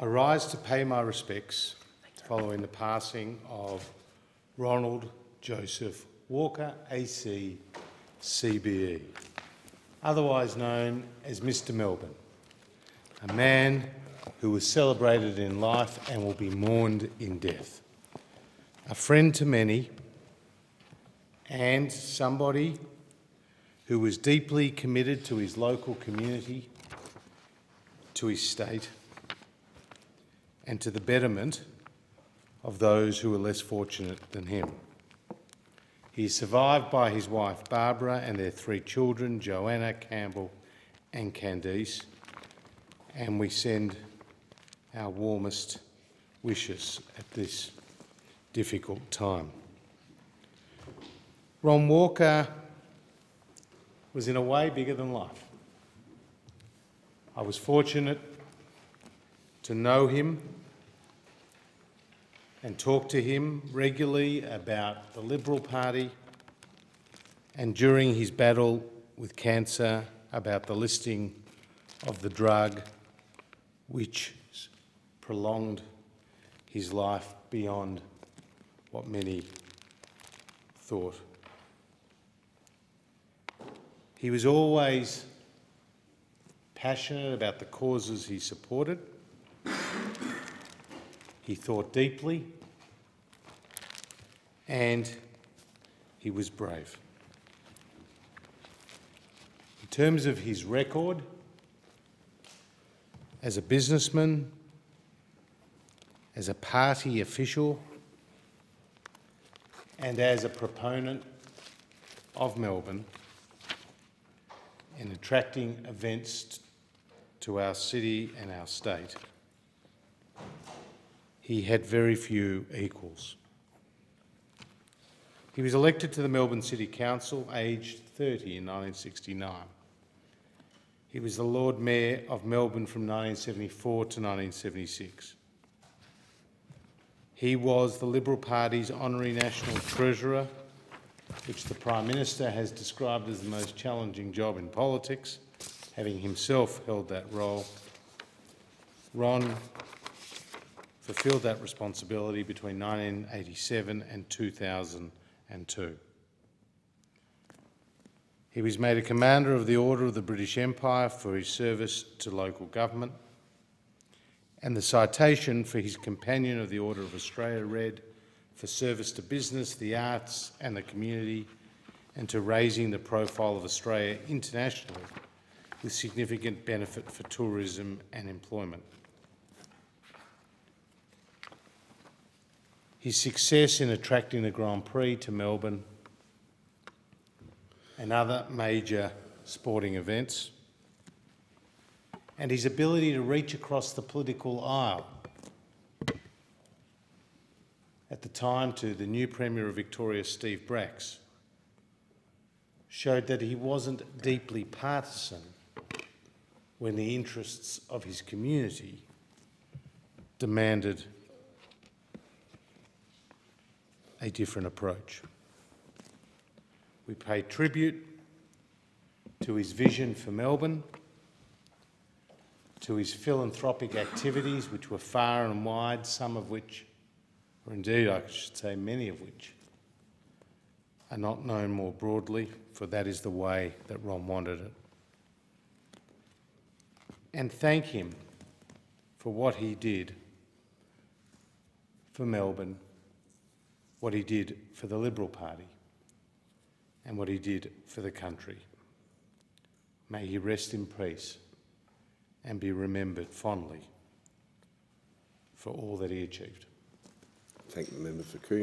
I rise to pay my respects following the passing of Ronald Joseph Walker, AC, CBE, otherwise known as Mr. Melbourne, a man who was celebrated in life and will be mourned in death. A friend to many and somebody who was deeply committed to his local community, to his state, and to the betterment of those who were less fortunate than him. He is survived by his wife Barbara and their 3 children, Joanna, Campbell and Candice, and we send our warmest wishes at this difficult time. Ron Walker was in a way bigger than life. I was fortunate to know him and talk to him regularly about the Liberal Party, and during his battle with cancer about the listing of the drug which prolonged his life beyond what many thought. He was always passionate about the causes he supported. He thought deeply, and he was brave. In terms of his record as a businessman, as a party official, and as a proponent of Melbourne in attracting events to our city and our state, he had very few equals. He was elected to the Melbourne City Council aged 30 in 1969. He was the Lord Mayor of Melbourne from 1974 to 1976. He was the Liberal Party's Honorary National Treasurer, which the Prime Minister has described as the most challenging job in politics, having himself held that role. Ron fulfilled that responsibility between 1987 and 2002. He was made a Commander of the Order of the British Empire for his service to local government, and the citation for his Companion of the Order of Australia read, "For service to business, the arts and the community, and to raising the profile of Australia internationally with significant benefit for tourism and employment." His success in attracting the Grand Prix to Melbourne and other major sporting events, and his ability to reach across the political aisle at the time to the new Premier of Victoria, Steve Bracks, showed that he wasn't deeply partisan when the interests of his community demanded a different approach. We pay tribute to his vision for Melbourne, to his philanthropic activities, which were far and wide, some of which, or indeed I should say many of which, are not known more broadly, for that is the way that Ron wanted it. And thank him for what he did for Melbourne, what he did for the Liberal Party, and what he did for the country. May he rest in peace and be remembered fondly for all that he achieved. Thank the member for Cooney.